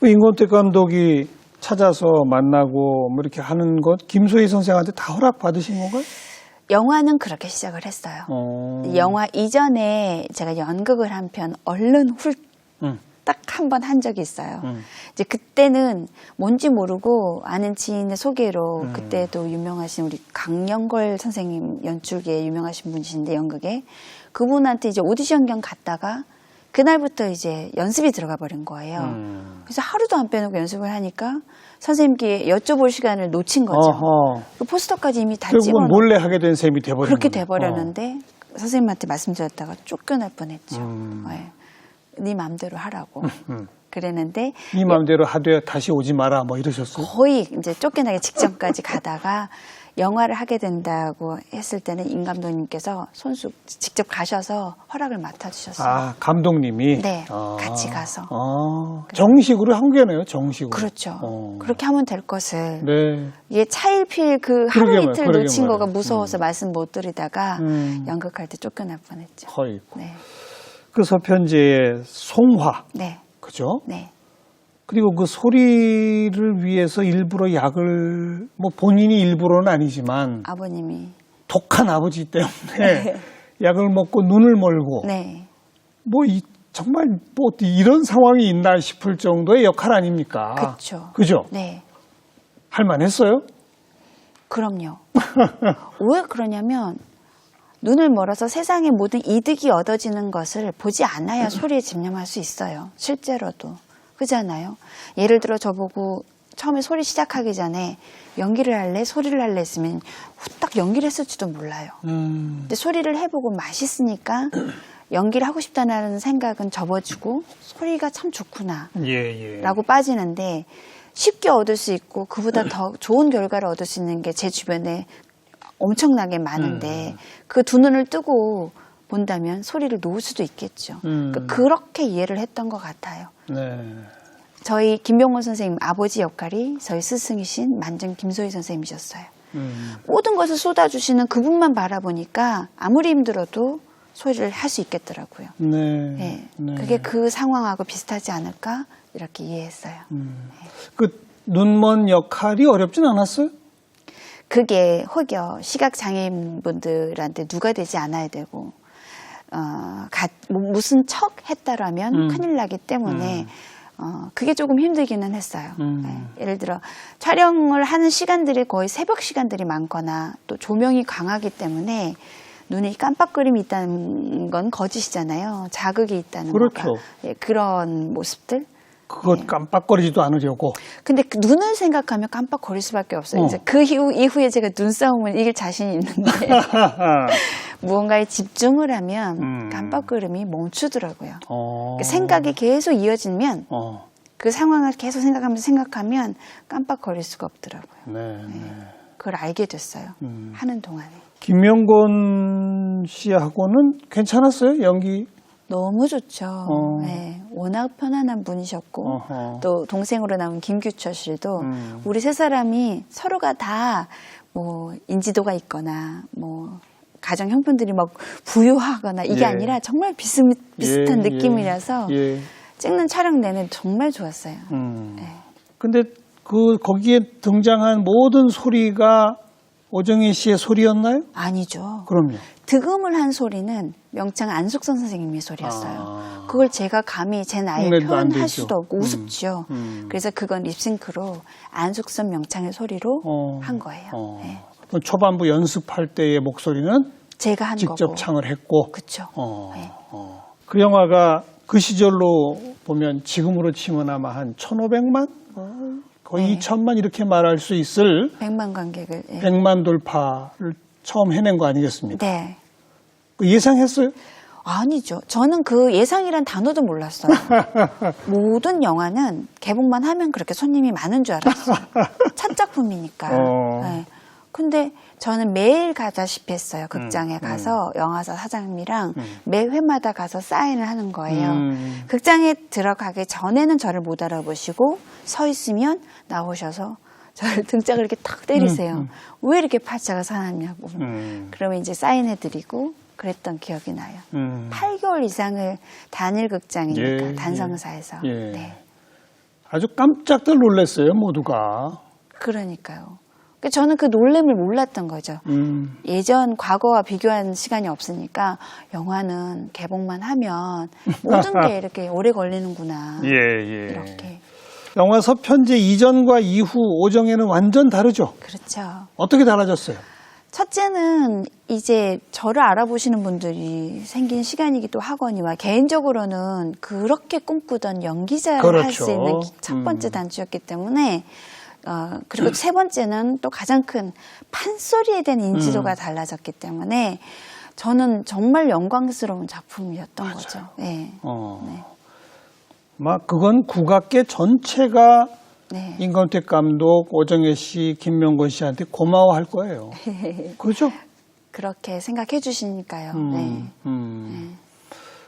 임권택 감독이 찾아서 만나고 뭐 이렇게 하는 것 김소희 선생한테 다 허락 받으신 건가요? 영화는 그렇게 시작을 했어요. 영화 이전에 제가 연극을 한 편 얼른 딱 한 번 한 적이 있어요. 이제 그때는 뭔지 모르고 아는 지인의 소개로 그때도 유명하신 우리 강영걸 선생님 연출계에 유명하신 분이신데 연극에 그분한테 이제 오디션 겸 갔다가 그날부터 이제 연습이 들어가 버린 거예요. 그래서 하루도 안 빼놓고 연습을 하니까 선생님께 여쭤볼 시간을 놓친 거죠. 그 포스터까지 이미 다 결국은 찍어놓고 몰래 하게 된 셈이 돼버린 그렇게 거예요. 돼버렸는데 선생님한테 말씀드렸다가 쫓겨날 뻔했죠. 네. 네 마음대로 하라고 그랬는데 네 마음대로 하되 다시 오지 마라 뭐 이러셨어요? 거의 이제 쫓겨나기 직전까지 가다가 영화를 하게 된다고 했을 때는 임 감독님께서 손수 직접 가셔서 허락을 맡아주셨어요. 아, 감독님이? 네, 같이 가서. 정식으로 한 거네요, 정식으로. 그렇죠. 그렇게 하면 될 것을. 네. 이게 차일피일 그 하루 그러게 이틀 그러게 놓친 거가 말이에요. 무서워서 말씀 못 드리다가 연극할 때 쫓겨날 뻔했죠. 거의. 네. 그 서편제의 송화. 네. 그죠? 네. 그리고 그 소리를 위해서 일부러 약을, 뭐 본인이 일부러는 아니지만 아버님이. 독한 아버지 때문에 약을 먹고 눈을 멀고 네. 뭐 정말 뭐 이런 상황이 있나 싶을 정도의 역할 아닙니까? 그렇죠. 그죠? 네. 할만했어요? 그럼요. 왜 그러냐면 눈을 멀어서 세상의 모든 이득이 얻어지는 것을 보지 않아야 소리에 집념할 수 있어요. 실제로도. 그렇잖아요. 예를 들어 저보고 처음에 소리 시작하기 전에 연기를 할래? 소리를 할래? 했으면 후딱 연기를 했을지도 몰라요. 근데 소리를 해보고 맛있으니까 연기를 하고 싶다는 생각은 접어주고 소리가 참 좋구나 라고 빠지는데 쉽게 얻을 수 있고 그보다 더 좋은 결과를 얻을 수 있는 게 제 주변에 엄청나게 많은데 그 두 눈을 뜨고 본다면 소리를 놓을 수도 있겠죠. 그러니까 그렇게 이해를 했던 것 같아요. 네. 저희 김병원 선생님 아버지 역할이 저희 스승이신 만정 김소희 선생님이셨어요. 모든 것을 쏟아주시는 그분만 바라보니까 아무리 힘들어도 소리를 할 수 있겠더라고요. 네. 네. 네. 그게 그 상황하고 비슷하지 않을까 이렇게 이해했어요. 그 눈먼 역할이 어렵진 않았어요? 그게 혹여 시각장애인분들한테 누가 되지 않아야 되고 무슨 척 했다라면 큰일 나기 때문에 그게 조금 힘들기는 했어요. 네. 예를 들어 촬영을 하는 시간들이 거의 새벽 시간들이 많거나 또 조명이 강하기 때문에 눈에 깜빡거림이 있다는 건 거짓이잖아요. 자극이 있다는 그렇죠. 거가. 예, 그런 모습들. 그거 깜빡거리지도 않으려고. 근데 그 눈을 생각하면 깜빡거릴 수밖에 없어요. 이제 그 이후에 제가 눈싸움을 이길 자신이 있는데 무언가에 집중을 하면 깜빡거림이 멈추더라고요. 그러니까 생각이 계속 이어지면 그 상황을 계속 생각하면 깜빡거릴 수가 없더라고요. 네. 그걸 알게 됐어요. 하는 동안에. 김명곤 씨하고는 괜찮았어요? 연기? 너무 좋죠. 네, 워낙 편안한 분이셨고 또 동생으로 나온 김규철 씨도 우리 세 사람이 서로가 다 뭐 인지도가 있거나 뭐 가정 형편들이 막 부유하거나 이게 아니라 정말 비슷한 느낌이라서 찍는 촬영 내내 정말 좋았어요. 네. 근데 거기에 등장한 모든 소리가 오정희 씨의 소리였나요? 아니죠. 그럼요. 득음을 한 소리는 명창 안숙선 선생님의 소리였어요. 그걸 제가 감히 제 나이에 표현할 수도 없고 우습죠. 그래서 그건 립싱크로 안숙선 명창의 소리로 한 거예요. 네. 초반부 연습할 때의 목소리는 제가 한 직접 거고. 창을 했고. 그렇죠. 네. 그 영화가 그 시절로 보면 지금으로 치면 아마 한 1,500만? 거의 2,000만 이렇게 말할 수 있을 100만 관객을. 100만 돌파를 처음 해낸 거 아니겠습니까? 네. 예상했어요? 아니죠. 저는 그 예상이란 단어도 몰랐어요. 모든 영화는 개봉만 하면 그렇게 손님이 많은 줄 알았어요. 첫 작품이니까. 네. 근데 저는 매일 가다시피 했어요. 극장에 가서 영화사 사장님이랑 매 회마다 가서 사인을 하는 거예요. 극장에 들어가기 전에는 저를 못 알아보시고 서 있으면 나오셔서 저를 등짝을 이렇게 탁 때리세요. 왜 이렇게 팔자가 사납냐고. 그러면 이제 사인해드리고 그랬던 기억이 나요. 8개월 이상을 단일 극장이니까 단성사에서. 네. 아주 깜짝들 놀랐어요, 모두가. 그러니까요. 저는 그 놀램을 몰랐던 거죠. 예전 과거와 비교한 시간이 없으니까 영화는 개봉만 하면 모든 게 이렇게 오래 걸리는구나. 예. 이렇게. 영화 서편제 이전과 이후 오정에는 완전 다르죠? 그렇죠. 어떻게 달라졌어요? 첫째는 이제 저를 알아보시는 분들이 생긴 시간이기도 하거니와 개인적으로는 그렇게 꿈꾸던 연기자를 할 수 그렇죠. 있는 첫 번째 단추였기 때문에 그리고 세 번째는 또 가장 큰 판소리에 대한 인지도가 달라졌기 때문에 저는 정말 영광스러운 작품이었던 거죠. 네. 네. 막 그건 국악계 전체가 네. 임권택 감독, 오정혜 씨, 김명건 씨한테 고마워할 거예요. 그렇죠? 그렇게 생각해 주시니까요. 네.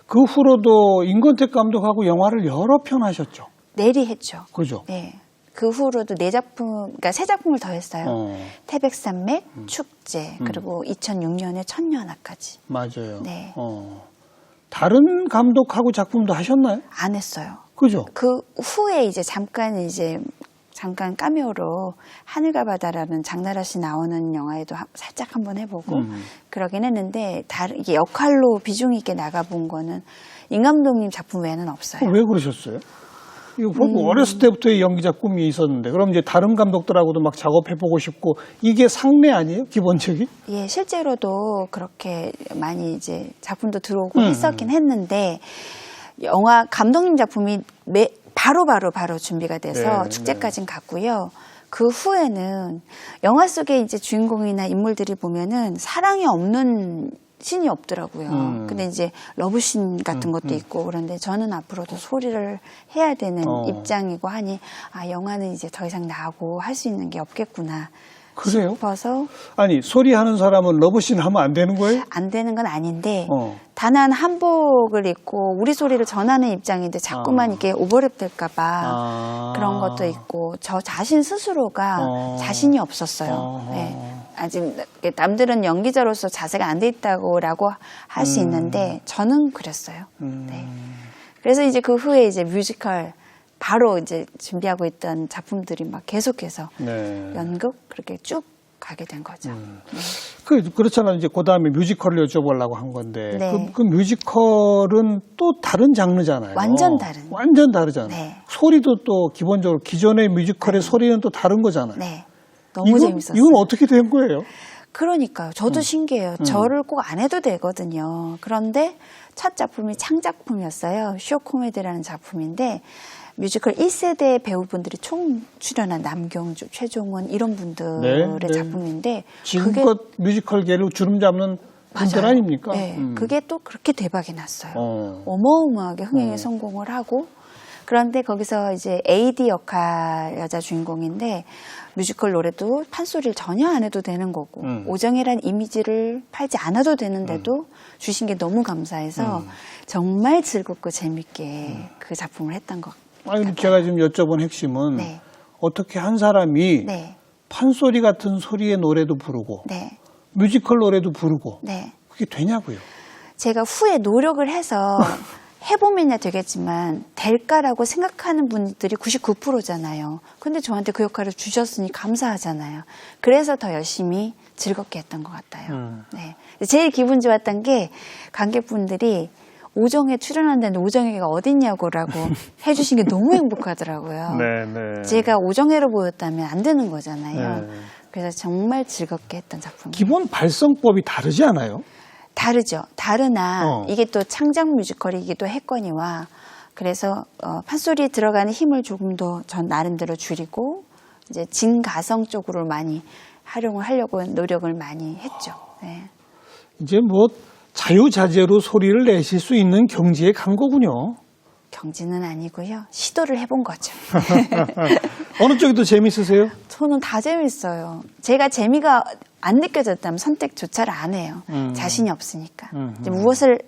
그 후로도 임권택 감독하고 영화를 여러 편 하셨죠? 내리했죠. 그죠? 네. 그 후로도 그러니까 세 작품을 더 했어요. 태백산맥, 축제, 그리고 2006년에 천년화까지. 맞아요. 네. 다른 감독하고 작품도 하셨나요? 안 했어요. 그죠? 그 후에 잠깐 카메오로 하늘과 바다라는 장나라 씨 나오는 영화에도 살짝 한번 해보고 그러긴 했는데 이게 역할로 비중 있게 나가본 거는 임 감독님 작품 외에는 없어요. 왜 그러셨어요? 이거 어렸을 때부터의 연기자 꿈이 있었는데 그럼 이제 다른 감독들하고도 막 작업해보고 싶고 이게 상례 아니에요? 기본적인? 예, 실제로도 그렇게 많이 이제 작품도 들어오고 했었긴 했는데 영화 감독님 작품이 바로 준비가 돼서 네, 축제까지는 갔고요. 그 후에는 영화 속에 이제 주인공이나 인물들이 보면은 사랑이 없는 신이 없더라고요. 근데 이제 러브신 같은 것도 있고 그런데 저는 앞으로도 소리를 해야 되는 입장이고 하니 영화는 이제 더 이상 나하고 할 수 있는 게 없겠구나 그래요? 싶어서 아니 소리하는 사람은 러브씬 하면 안 되는 거예요? 안 되는 건 아닌데 단한 한복을 입고 우리 소리를 전하는 입장인데 자꾸만 이게 오버랩 될까 봐 그런 것도 있고 저 자신 스스로가 자신이 없었어요. 네. 아직 남들은 연기자로서 자세가 안 돼 있다고라고 할 수 있는데 저는 그랬어요. 네. 그래서 이제 그 후에 이제 뮤지컬 바로 이제 준비하고 있던 작품들이 막 계속해서 연극 그렇게 쭉 가게 된 거죠. 그렇잖아요. 이제 그 다음에 뮤지컬을 여쭤보려고 한 건데 네. 그 뮤지컬은 또 다른 장르잖아요. 완전 다르잖아요. 네. 소리도 또 기본적으로 기존의 뮤지컬의 소리는 또 다른 거잖아요. 네. 너무 재밌었어요. 이건 어떻게 된 거예요? 그러니까요. 저도 신기해요. 저를 꼭 안 해도 되거든요. 그런데 첫 작품이 창작품이었어요. 쇼 코미디라는 작품인데 뮤지컬 1세대 배우분들이 총 출연한 남경주, 최종원 이런 분들의 작품인데 지금껏 뮤지컬계를 주름 잡는 분들 아닙니까? 네, 그게 또 그렇게 대박이 났어요. 어마어마하게 흥행에 성공을 하고 그런데 거기서 이제 AD 역할 여자 주인공인데 뮤지컬 노래도 판소리를 전혀 안 해도 되는 거고 오정혜란 이미지를 팔지 않아도 되는데도 주신 게 너무 감사해서 정말 즐겁고 재밌게 그 작품을 했던 것 같아요. 제가 지금 여쭤본 핵심은 어떻게 한 사람이 판소리 같은 소리의 노래도 부르고 뮤지컬 노래도 부르고 그게 되냐고요. 제가 후에 노력을 해서 해보면야 되겠지만 될까라고 생각하는 분들이 99%잖아요. 근데 저한테 그 역할을 주셨으니 감사하잖아요. 그래서 더 열심히 즐겁게 했던 것 같아요. 네. 제일 기분 좋았던 게 관객분들이 오정에 출연한다는데 오정혜가 어딨냐고라고 해주신 게 너무 행복하더라고요. 제가 오정혜로 보였다면 안 되는 거잖아요. 그래서 정말 즐겁게 했던 작품이에요. 기본 발성법이 다르지 않아요? 다르죠. 다르나 이게 또 창작 뮤지컬이기도 했거니와 그래서 판소리에 들어가는 힘을 조금 더 전 나름대로 줄이고 이제 진가성 쪽으로 많이 활용을 하려고 노력을 많이 했죠. 네. 이제 뭐 자유자재로 소리를 내실 수 있는 경지에 간 거군요. 경지는 아니고요. 시도를 해본 거죠. 어느 쪽이 더 재밌으세요? 저는 다 재밌어요. 제가 재미가 안 느껴졌다면 선택조차를 안 해요. 자신이 없으니까. 이제 무엇을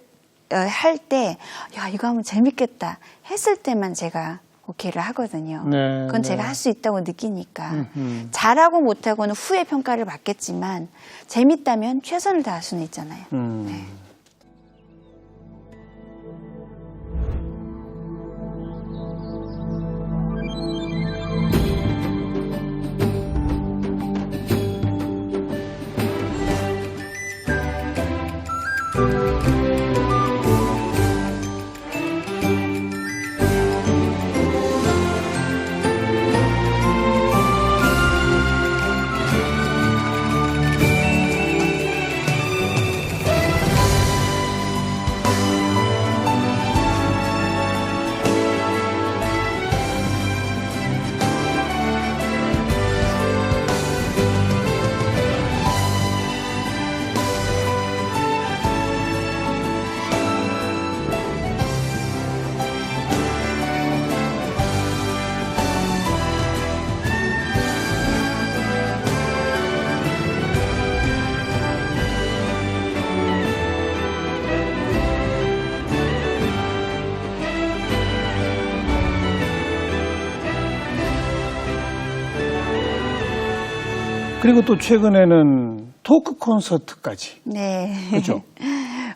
할 때, 야, 이거 하면 재밌겠다 했을 때만 제가 오케이를 하거든요. 그건 제가 할 수 있다고 느끼니까. 잘하고 못하고는 후에 평가를 받겠지만, 재밌다면 최선을 다할 수는 있잖아요. 네. 그리고 또 최근에는 토크 콘서트까지. 네. 그죠?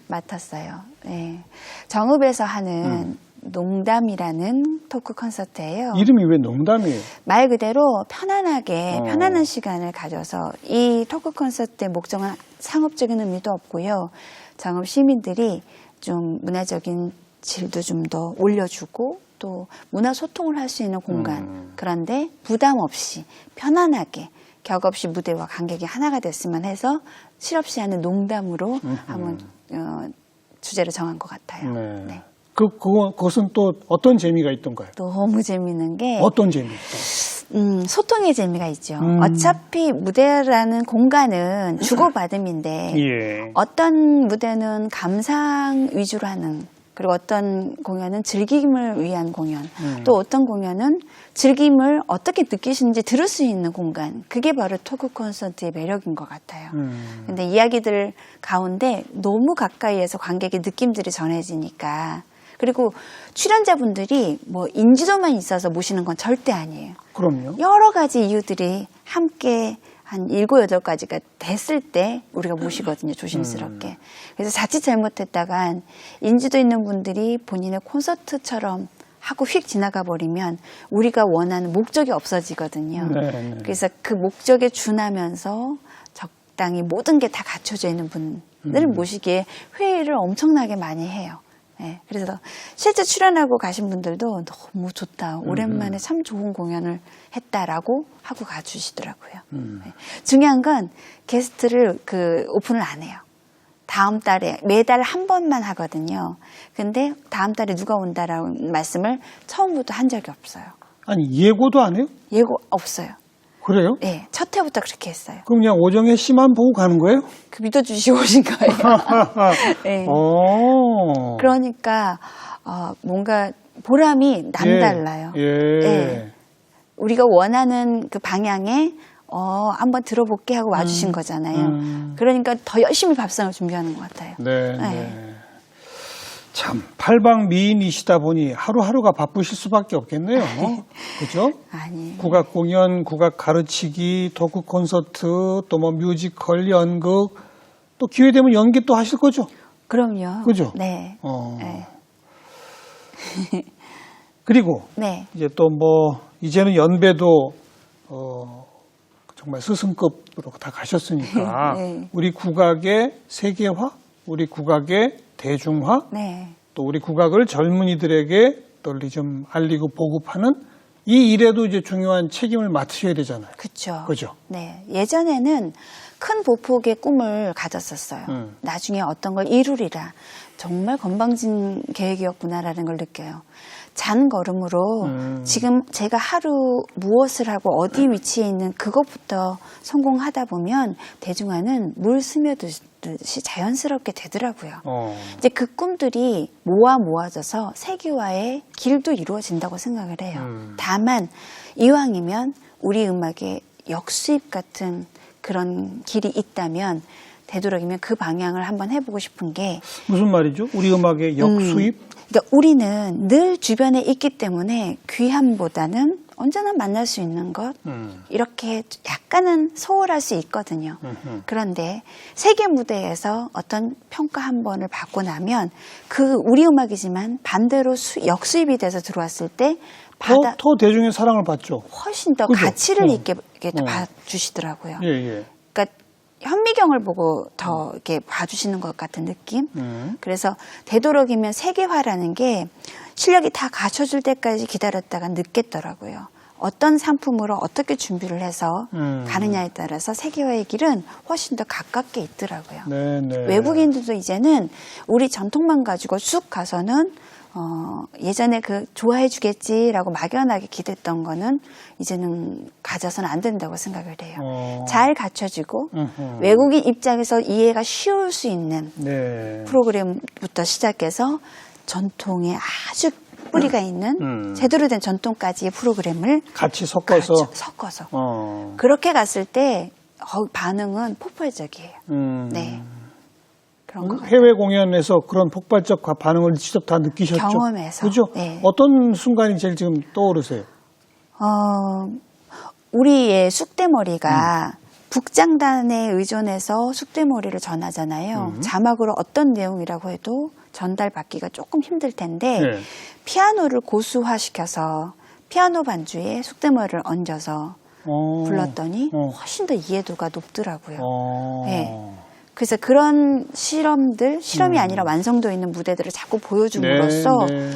맡았어요. 네. 정읍에서 하는 농담이라는 토크 콘서트예요. 이름이 왜 농담이에요? 말 그대로 편안하게 편안한 시간을 가져서 이 토크 콘서트의 목적은 상업적인 의미도 없고요. 정읍 시민들이 좀 문화적인 질도 좀 더 올려주고 또 문화 소통을 할 수 있는 공간. 그런데 부담 없이 편안하게 격 없이 무대와 관객이 하나가 됐으면 해서 실없이 하는 농담으로 한번 주제를 정한 것 같아요. 네. 네. 그것은 또 어떤 재미가 있던가요? 너무 재밌는 게 어떤 재미 있어요? 소통의 재미가 있죠. 어차피 무대라는 공간은 주고받음인데 예. 어떤 무대는 감상 위주로 하는 그리고 어떤 공연은 즐김을 위한 공연 또 어떤 공연은 즐김을 어떻게 느끼시는지 들을 수 있는 공간 그게 바로 토크 콘서트의 매력인 것 같아요. 근데 이야기들 가운데 너무 가까이에서 관객의 느낌들이 전해지니까 그리고 출연자분들이 뭐 인지도만 있어서 모시는 건 절대 아니에요. 그럼요. 여러 가지 이유들이 함께 한 7, 8가지가 됐을 때 우리가 모시거든요. 조심스럽게. 그래서 자칫 잘못했다간 인지도 있는 분들이 본인의 콘서트처럼 하고 휙 지나가 버리면 우리가 원하는 목적이 없어지거든요. 네. 그래서 그 목적에 준하면서 적당히 모든 게 다 갖춰져 있는 분을 모시기에 회의를 엄청나게 많이 해요. 네, 그래서 실제 출연하고 가신 분들도 너무 좋다. 오랜만에 참 좋은 공연을 했다라고 하고 가주시더라고요. 네. 중요한 건 게스트를 오픈을 안 해요. 다음 달에 매달 한 번만 하거든요. 근데 다음 달에 누가 온다라는 말씀을 처음부터 한 적이 없어요. 아니 예고도 안 해요? 예고 없어요. 그래요? 네, 첫 해부터 그렇게 했어요. 그럼 그냥 오정혜 씨만 보고 가는 거예요? 믿어주시고 오신 거예요. 네. 그러니까 뭔가 보람이 남달라요. 예. 네. 우리가 원하는 그 방향에 한번 들어볼게 하고 와주신 거잖아요. 그러니까 더 열심히 밥상을 준비하는 것 같아요. 네. 네. 네. 참 팔방미인이시다 보니 하루하루가 바쁘실 수밖에 없겠네요. 그죠? 아니. 국악 공연, 국악 가르치기, 토크 콘서트, 또 뭐 뮤지컬, 연극, 또 기회 되면 연기 또 하실 거죠? 그럼요. 그죠? 네. 네. 그리고 네. 이제 또 뭐 이제는 연배도 정말 스승급으로 다 가셨으니까 네. 우리 국악의 세계화, 우리 국악의 대중화, 네. 또 우리 국악을 젊은이들에게 널리 좀 알리고 보급하는 이 일에도 이제 중요한 책임을 맡으셔야 되잖아요. 그렇죠. 그죠? 네. 예전에는 큰 보폭의 꿈을 가졌었어요. 나중에 어떤 걸 이루리라. 정말 건방진 계획이었구나라는 걸 느껴요. 잔 걸음으로 지금 제가 하루 무엇을 하고 어디 위치에 있는 그것부터 성공하다 보면 대중화는 물 스며들듯이 자연스럽게 되더라고요. 이제 그 꿈들이 모아져서 세계화의 길도 이루어진다고 생각을 해요. 다만 이왕이면 우리 음악의 역수입 같은 그런 길이 있다면 되도록이면 그 방향을 한번 해보고 싶은 게 무슨 말이죠? 우리 음악의 역수입? 그러니까 우리는 늘 주변에 있기 때문에 귀함보다는 언제나 만날 수 있는 것 이렇게 약간은 소홀할 수 있거든요. 그런데 세계 무대에서 어떤 평가 한 번을 받고 나면 그 우리 음악이지만 반대로 역수입이 돼서 들어왔을 때 더 대중의 사랑을 받죠. 훨씬 더 그죠? 가치를 있게 봐주시더라고요. 예, 예. 그러니까 현미경을 보고 더 이렇게 봐주시는 것 같은 느낌. 그래서 되도록이면 세계화라는 게 실력이 다 갖춰질 때까지 기다렸다가 늦겠더라고요. 어떤 상품으로 어떻게 준비를 해서 가느냐에 따라서 세계화의 길은 훨씬 더 가깝게 있더라고요. 네, 네. 외국인들도 이제는 우리 전통만 가지고 쑥 가서는 예전에 좋아해 주겠지라고 막연하게 기댔던 거는 이제는 가져서는 안 된다고 생각을 해요. 잘 갖춰지고 외국인 입장에서 이해가 쉬울 수 있는 네. 프로그램부터 시작해서 전통에 아주 뿌리가 있는 제대로 된 전통까지의 프로그램을 같이 섞어서 그렇게 갔을 때 반응은 폭발적이에요. 네. 그런 거 해외 공연에서 그런 폭발적 반응을 직접 다 느끼셨죠? 경험해서. 그죠? 네. 어떤 순간이 제일 지금 떠오르세요? 우리의 쑥대머리가 북장단에 의존해서 숙대머리를 전하잖아요. 자막으로 어떤 내용이라고 해도 전달받기가 조금 힘들 텐데 네. 피아노를 고수화시켜서 피아노 반주에 숙대머리를 얹어서 불렀더니 훨씬 더 이해도가 높더라고요. 네. 그래서 그런 실험이 아니라 완성도 있는 무대들을 자꾸 보여줌으로써 네.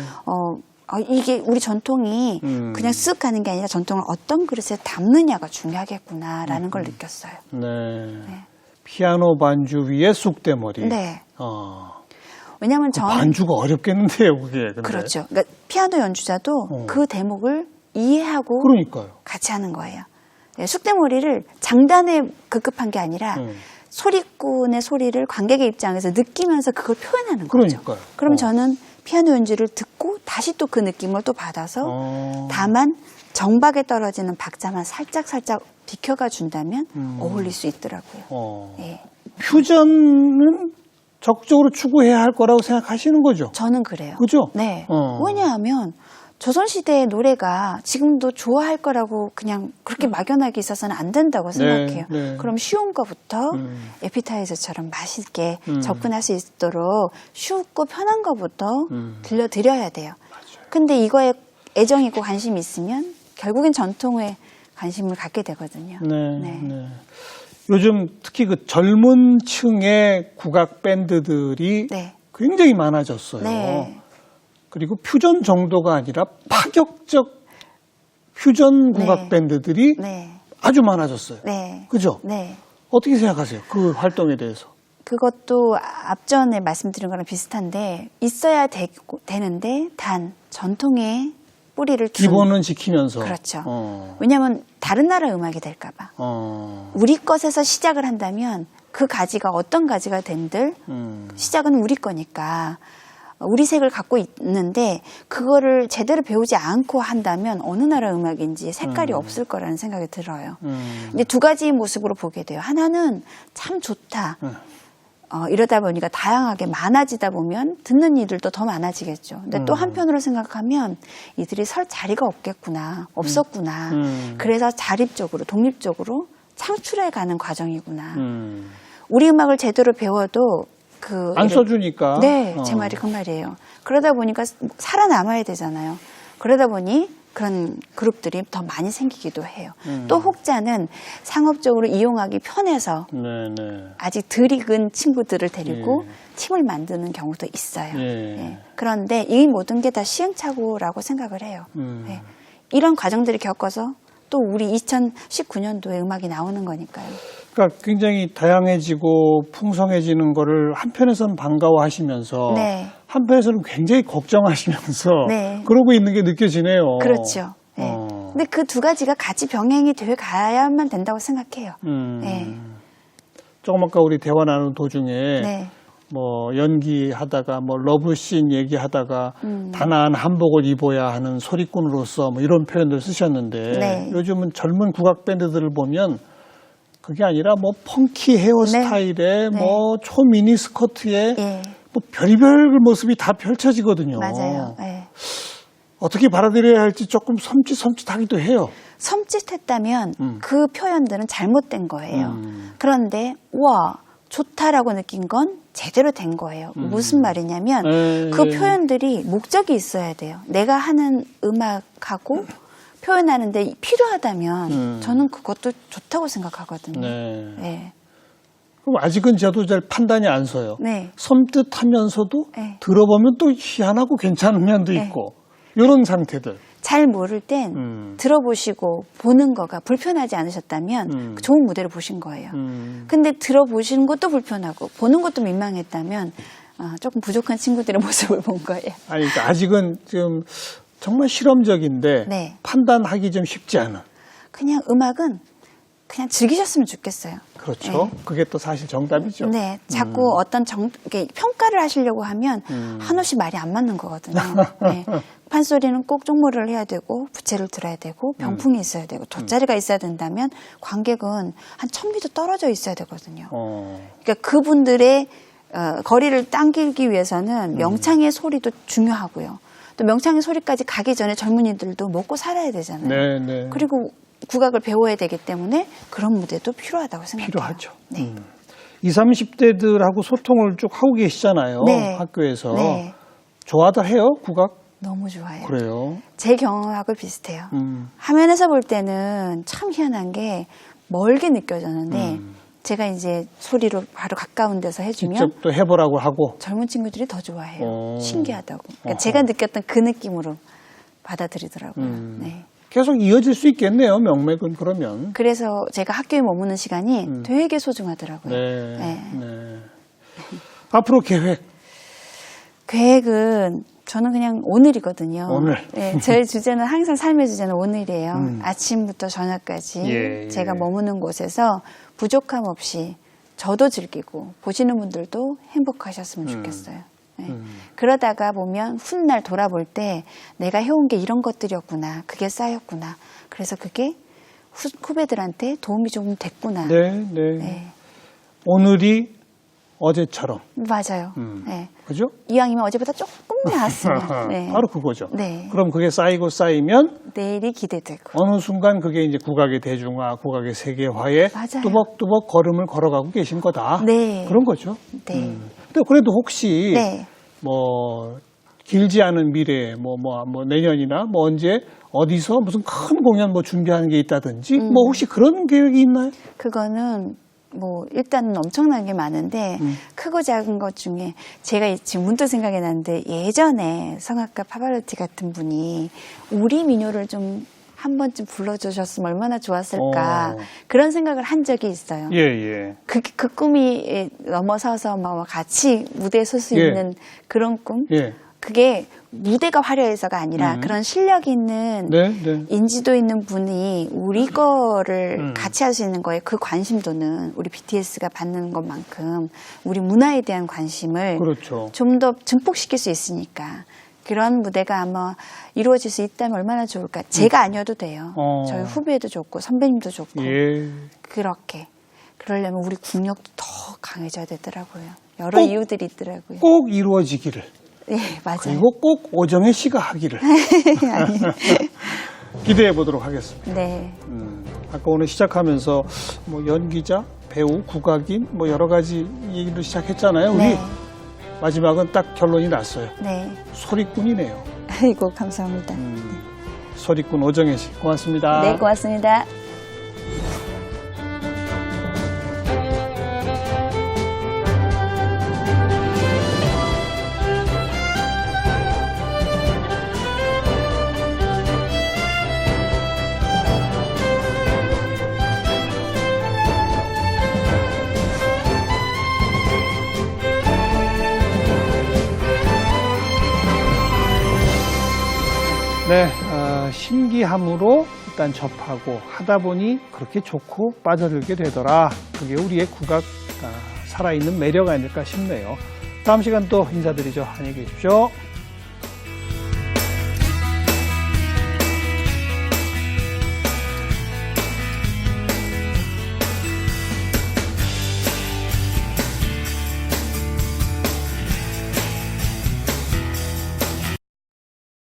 이게 우리 전통이 그냥 쓱 가는 게 아니라 전통을 어떤 그릇에 담느냐가 중요하겠구나라는 걸 느꼈어요. 네. 피아노 반주 위에 쑥대머리. 네. 왜냐하면 그 반주가 어렵겠는데요, 그게. 근데. 그렇죠. 그러니까 피아노 연주자도 그 대목을 이해하고 그러니까요. 같이 하는 거예요. 네, 쑥대머리를 장단에 급급한 게 아니라 소리꾼의 소리를 관객의 입장에서 느끼면서 그걸 표현하는 거죠. 그러니까요. 그럼 저는 피아노 연주를 듣고 다시 또 그 느낌을 또 받아서 다만 정박에 떨어지는 박자만 살짝 비켜가 준다면 어울릴 수 있더라고요. 예. 퓨전은 적극적으로 추구해야 할 거라고 생각하시는 거죠? 저는 그래요. 그죠? 네. 왜냐하면 조선시대의 노래가 지금도 좋아할 거라고 그냥 그렇게 막연하게 있어서는 안 된다고 생각해요. 네. 그럼 쉬운 거부터 에피타이저처럼 맛있게 접근할 수 있도록 쉽고 편한 거부터 들려드려야 돼요. 맞아요. 근데 이거에 애정이 있고 관심이 있으면 결국엔 전통에 관심을 갖게 되거든요. 네. 요즘 특히 그 젊은 층의 국악 밴드들이 네. 굉장히 많아졌어요. 네. 그리고 퓨전 정도가 아니라 파격적 퓨전 국악 밴드들이 네. 아주 많아졌어요. 네. 그죠? 네. 어떻게 생각하세요? 그 활동에 대해서. 그것도 앞전에 말씀드린 거랑 비슷한데 있어야 되는데 단 전통의 뿌리를 둔 기본은 지키면서. 그렇죠. 왜냐하면 다른 나라 음악이 될까 봐. 우리 것에서 시작을 한다면 그 가지가 어떤 가지가 된들 시작은 우리 거니까 우리 색을 갖고 있는데 그거를 제대로 배우지 않고 한다면 어느 나라 음악인지 색깔이 없을 거라는 생각이 들어요. 이제 두 가지의 모습으로 보게 돼요. 하나는 참 좋다. 이러다 보니까 다양하게 많아지다 보면 듣는 이들도 더 많아지겠죠. 근데 또 한편으로 생각하면 이들이 설 자리가 없었구나. 그래서 자립적으로, 독립적으로 창출해가는 과정이구나. 우리 음악을 제대로 배워도 안 써주니까. 네, 제 말이 그 말이에요. 그러다 보니까 살아남아야 되잖아요. 그러다 보니 그런 그룹들이 더 많이 생기기도 해요. 또 혹자는 상업적으로 이용하기 편해서 아직 덜 익은 친구들을 데리고 팀을 만드는 경우도 있어요. 네. 그런데 이 모든 게 다 시행착오라고 생각을 해요. 네. 이런 과정들을 겪어서 또 우리 2019년도에 음악이 나오는 거니까요. 그러니까 굉장히 다양해지고 풍성해지는 거를 한편에서는 반가워하시면서 한편에서는 굉장히 걱정하시면서 그러고 있는 게 느껴지네요. 그렇죠. 네. 근데 그 두 가지가 같이 병행이 돼 가야만 된다고 생각해요. 조금 아까 우리 대화 나누는 도중에 뭐 연기하다가 뭐 러브씬 얘기하다가 단아한 한복을 입어야 하는 소리꾼으로서 뭐 이런 표현들 쓰셨는데 요즘은 젊은 국악 밴드들을 보면 그게 아니라 뭐 펑키 헤어스타일에 뭐 초미니 스커트에 뭐 별의별 모습이 다 펼쳐지거든요. 맞아요. 어떻게 받아들여야 할지 조금 섬찟하기도 해요. 섬찟했다면 그 표현들은 잘못된 거예요. 그런데 와 좋다라고 느낀 건 제대로 된 거예요. 무슨 말이냐면 그 표현들이 목적이 있어야 돼요. 내가 하는 음악하고 표현하는데 필요하다면 저는 그것도 좋다고 생각하거든요. 그럼 아직은 저도 잘 판단이 안 서요. 섬뜩하면서도 들어보면 또 희한하고 괜찮은 면도 있고 이런 상태들. 잘 모를 땐 들어보시고 보는 거가 불편하지 않으셨다면 좋은 무대를 보신 거예요. 근데 들어보시는 것도 불편하고 보는 것도 민망했다면 조금 부족한 친구들의 모습을 본 거예요. 아니, 그러니까 아직은 지금 정말 실험적인데 판단하기 좀 쉽지 않은. 그냥 음악은 그냥 즐기셨으면 좋겠어요. 그렇죠. 그게 또 사실 정답이죠. 네. 자꾸 어떤 평가를 하시려고 하면 한없이 말이 안 맞는 거거든요. 판소리는 꼭 쪽머리를 해야 되고 부채를 들어야 되고 병풍이 있어야 되고 돗자리가 있어야 된다면 관객은 한 1000m 떨어져 있어야 되거든요. 그러니까 그분들의 거리를 당기기 위해서는 명창의 소리도 중요하고요. 또 명창의 소리까지 가기 전에 젊은이들도 먹고 살아야 되잖아요. 그리고 국악을 배워야 되기 때문에 그런 무대도 필요하다고 생각해요. 필요하죠. 네. 20, 30대들하고 소통을 쭉 하고 계시잖아요. 네. 학교에서. 네. 좋아들 해요, 국악? 너무 좋아해요. 그래요. 제 경험하고 비슷해요. 화면에서 볼 때는 참 희한한 게 멀게 느껴졌는데 제가 이제 소리로 바로 가까운 데서 해주면 직접 또 해보라고 하고. 젊은 친구들이 더 좋아해요. 신기하다고. 그러니까 어허. 제가 느꼈던 그 느낌으로 받아들이더라고요. 네. 계속 이어질 수 있겠네요, 명맥은 그러면. 그래서 제가 학교에 머무는 시간이 되게 소중하더라고요. 네. 네. 네. 앞으로 계획은 저는 그냥 오늘이거든요. 오늘. 네, 저의 주제는 항상 삶의 주제는 오늘이에요. 아침부터 저녁까지 예, 예. 제가 머무는 곳에서 부족함 없이 저도 즐기고 보시는 분들도 행복하셨으면 좋겠어요. 네. 그러다가 보면 훗날 돌아볼 때 내가 해온 게 이런 것들이었구나. 그게 쌓였구나. 그래서 그게 후배들한테 도움이 좀 됐구나. 네, 네. 네. 오늘이 어제처럼. 맞아요. 네. 그죠? 이왕이면 어제보다 조금 나았으면. 네. 바로 그거죠. 네. 그럼 그게 쌓이면 내일이 기대되고. 어느 순간 그게 이제 국악의 대중화, 국악의 세계화에 맞아요. 뚜벅뚜벅 걸음을 걸어가고 계신 거다. 네. 그런 거죠. 네. 근데 그래도 혹시 네. 뭐 길지 않은 미래에 뭐 내년이나 뭐 언제 어디서 무슨 큰 공연 뭐 준비하는 게 있다든지 뭐 혹시 그런 계획이 있나요? 그거는 뭐 일단은 엄청난 게 많은데 크고 작은 것 중에 제가 지금 문득 생각이 나는데 예전에 성악가 파바로티 같은 분이 우리 민요를 좀 한 번쯤 불러주셨으면 얼마나 좋았을까 그런 생각을 한 적이 있어요. 예, 예. 그 꿈이 넘어서서 막 같이 무대에 설 수 예. 있는 그런 꿈? 예. 그게 무대가 화려해서가 아니라 그런 실력 있는 네, 네. 인지도 있는 분이 우리 거를 같이 할 수 있는 거에 그 관심도는 우리 BTS가 받는 것만큼 우리 문화에 대한 관심을 그렇죠. 좀 더 증폭시킬 수 있으니까 그런 무대가 아마 이루어질 수 있다면 얼마나 좋을까. 제가 아니어도 돼요. 저희 후배도 좋고 선배님도 좋고 예. 그렇게 그러려면 우리 국력도 더 강해져야 되더라고요. 여러 이유들이 있더라고요. 꼭 이루어지기를. 네, 맞아요. 그리고 꼭 오정혜 씨가 하기를. 기대해 보도록 하겠습니다. 네. 아까 오늘 시작하면서 뭐 연기자, 배우, 국악인 뭐 여러 가지 얘기를 시작했잖아요. 우리 네. 마지막은 딱 결론이 났어요. 네. 소리꾼이네요. 아이고 감사합니다. 소리꾼 오정혜 씨 고맙습니다. 네, 고맙습니다. 네, 신기함으로 일단 접하고 하다 보니 그렇게 좋고 빠져들게 되더라. 그게 우리의 국악 살아있는 매력 아닐까 싶네요. 다음 시간 또 인사드리죠. 안녕히 계십시오.